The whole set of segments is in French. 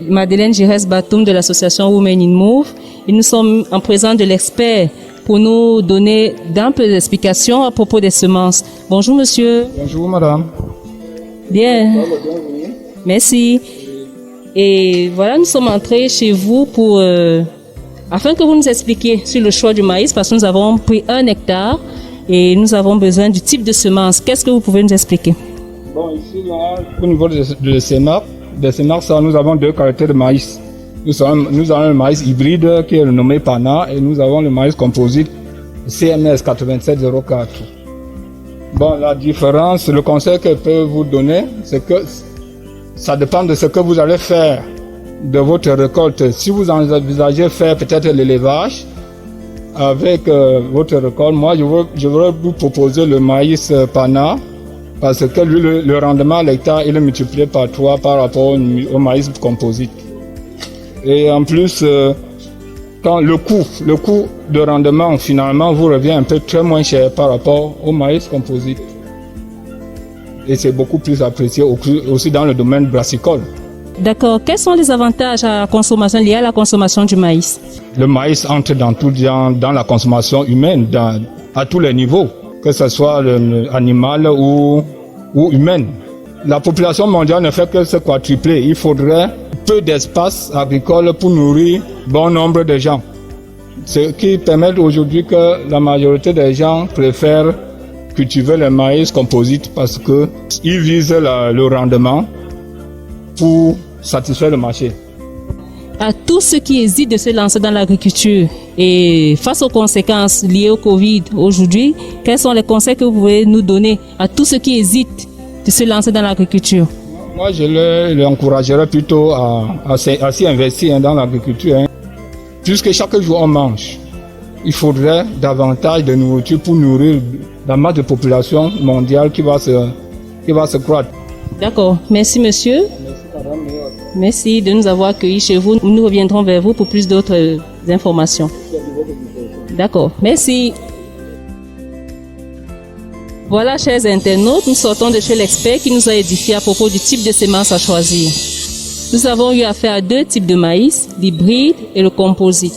Madeleine Giresse Batoum de l'association Women in Move et nous sommes en présence de l'expert pour nous donner d'amples explications à propos des semences. Bonjour monsieur. Bonjour madame. Bien. Merci. Et voilà, nous sommes entrés chez vous pour afin que vous nous expliquiez sur le choix du maïs parce que nous avons pris 1 hectare et nous avons besoin du type de semence. Qu'est-ce que vous pouvez nous expliquer? Bon, ici, là, au niveau de semences, nous avons 2 qualités de maïs. Nous avons le maïs hybride qui est nommé Pana et nous avons le maïs composite CMS 8704. Bon, la différence, le conseil que je peux vous donner, c'est que ça dépend de ce que vous allez faire de votre récolte. Si vous envisagez faire peut-être l'élevage avec votre récolte, moi je voudrais vous proposer le maïs Pana parce que lui, le rendement à l'hectare il est multiplié par 3 par rapport au maïs composite. Et en plus, quand le coût de rendement finalement vous revient un peu très moins cher par rapport au maïs composite. Et c'est beaucoup plus apprécié aussi dans le domaine brassicole. D'accord. Quels sont les avantages à la consommation liés à la consommation du maïs? Le maïs entre dans la consommation humaine, à tous les niveaux, que ce soit animal ou humaine. La population mondiale ne fait que se quadrupler. Il faudrait peu d'espace agricole pour nourrir bon nombre de gens. Ce qui permet aujourd'hui que la majorité des gens préfèrent cultiver le maïs composite parce qu'ils visent le rendement pour satisfaire le marché. À tous ceux qui hésitent de se lancer dans l'agriculture et face aux conséquences liées au Covid aujourd'hui, quels sont les conseils que vous pouvez nous donner à tous ceux qui hésitent de se lancer dans l'agriculture? Moi, je l'encouragerais plutôt à s'y investir dans l'agriculture. Puisque chaque jour on mange, il faudrait davantage de nourriture pour nourrir la masse de population mondiale qui va se croître. D'accord. Merci monsieur. Merci de nous avoir accueillis chez vous. Nous reviendrons vers vous pour plus d'autres informations. D'accord. Merci. Voilà, chers internautes, nous sortons de chez l'expert qui nous a édifié à propos du type de semences à choisir. Nous avons eu affaire à 2 types de maïs, l'hybride et le composite.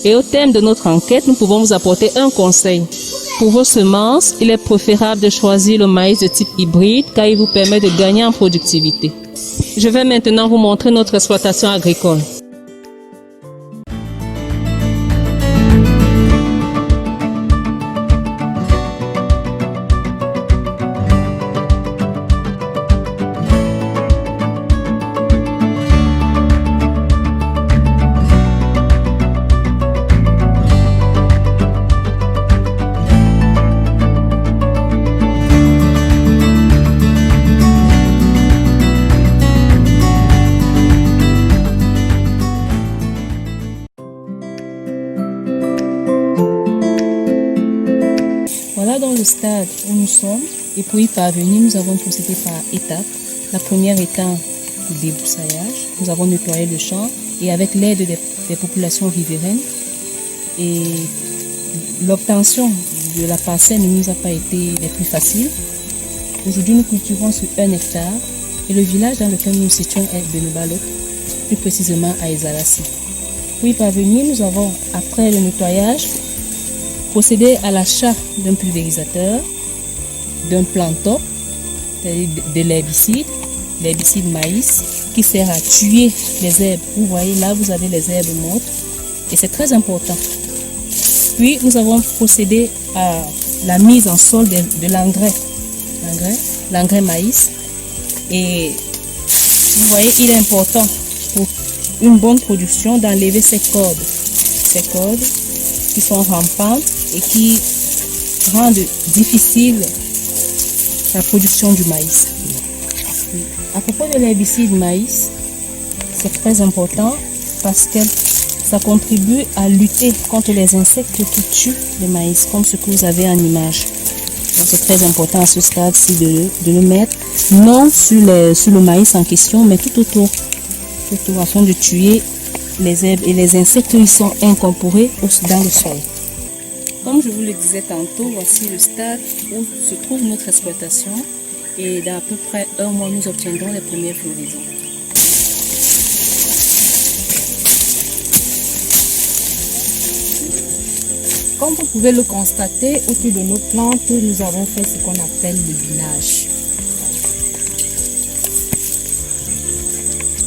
Et au terme de notre enquête, nous pouvons vous apporter un conseil. Pour vos semences, il est préférable de choisir le maïs de type hybride car il vous permet de gagner en productivité. Je vais maintenant vous montrer notre exploitation agricole. Voilà dans le stade où nous sommes et pour y parvenir, nous avons procédé par étapes. La première étant le débroussaillage. Nous avons nettoyé le champ et avec l'aide des populations riveraines et l'obtention de la parcelle ne nous a pas été les plus faciles. Aujourd'hui, nous cultivons sur 1 hectare et le village dans lequel nous nous situons est Benebalot, plus précisément à Ezarassi. Pour y parvenir, nous avons, après le nettoyage, procédé à l'achat d'un pulvérisateur, d'un planteur, c'est-à-dire de l'herbicide maïs, qui sert à tuer les herbes. Vous voyez, là, vous avez les herbes mortes et c'est très important. Puis, nous avons procédé à la mise en sol de l'engrais maïs. Et vous voyez, il est important pour une bonne production d'enlever ces cordes qui sont rampantes et qui rendent difficile la production du maïs. À propos de l'herbicide maïs, c'est très important parce que ça contribue à lutter contre les insectes qui tuent le maïs, comme ce que vous avez en image. Donc c'est très important à ce stade-ci de le mettre, non sur le maïs en question, mais tout autour afin de tuer les herbes et les insectes qui sont incorporés dans le sol. Comme je vous le disais tantôt, voici le stade où se trouve notre exploitation et dans à peu près 1 mois, nous obtiendrons les premières floraisons. Comme vous pouvez le constater, autour de nos plantes, nous avons fait ce qu'on appelle le binage.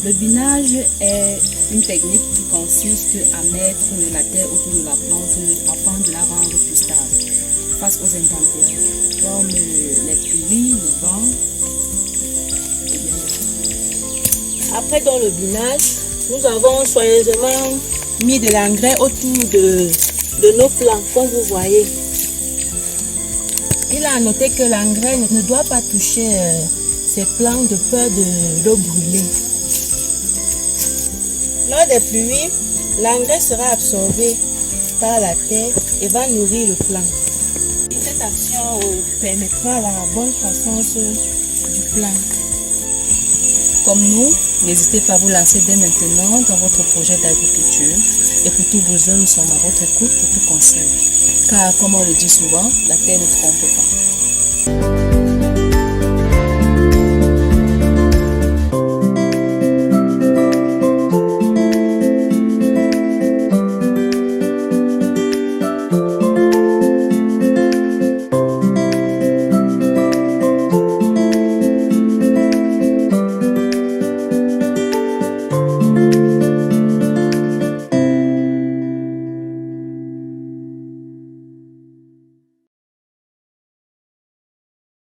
Le binage est une technique qui consiste à mettre de la terre autour de la plante afin de la rendre plus stable face aux intempéries, comme les pluies, le vent. Après dans le binage, nous avons soigneusement mis de l'engrais autour de nos plants, comme vous voyez. Il a noté que l'engrais ne doit pas toucher ces plants de peur de l'eau brûlée. Lors des pluies, l'engrais sera absorbé par la terre et va nourrir le plant. Cette action permettra la bonne croissance du plant. Comme nous, n'hésitez pas à vous lancer dès maintenant dans votre projet d'agriculture. Et pour tous besoins, nous sommes à votre écoute pour tout conseil. Car, comme on le dit souvent, la terre ne trompe pas.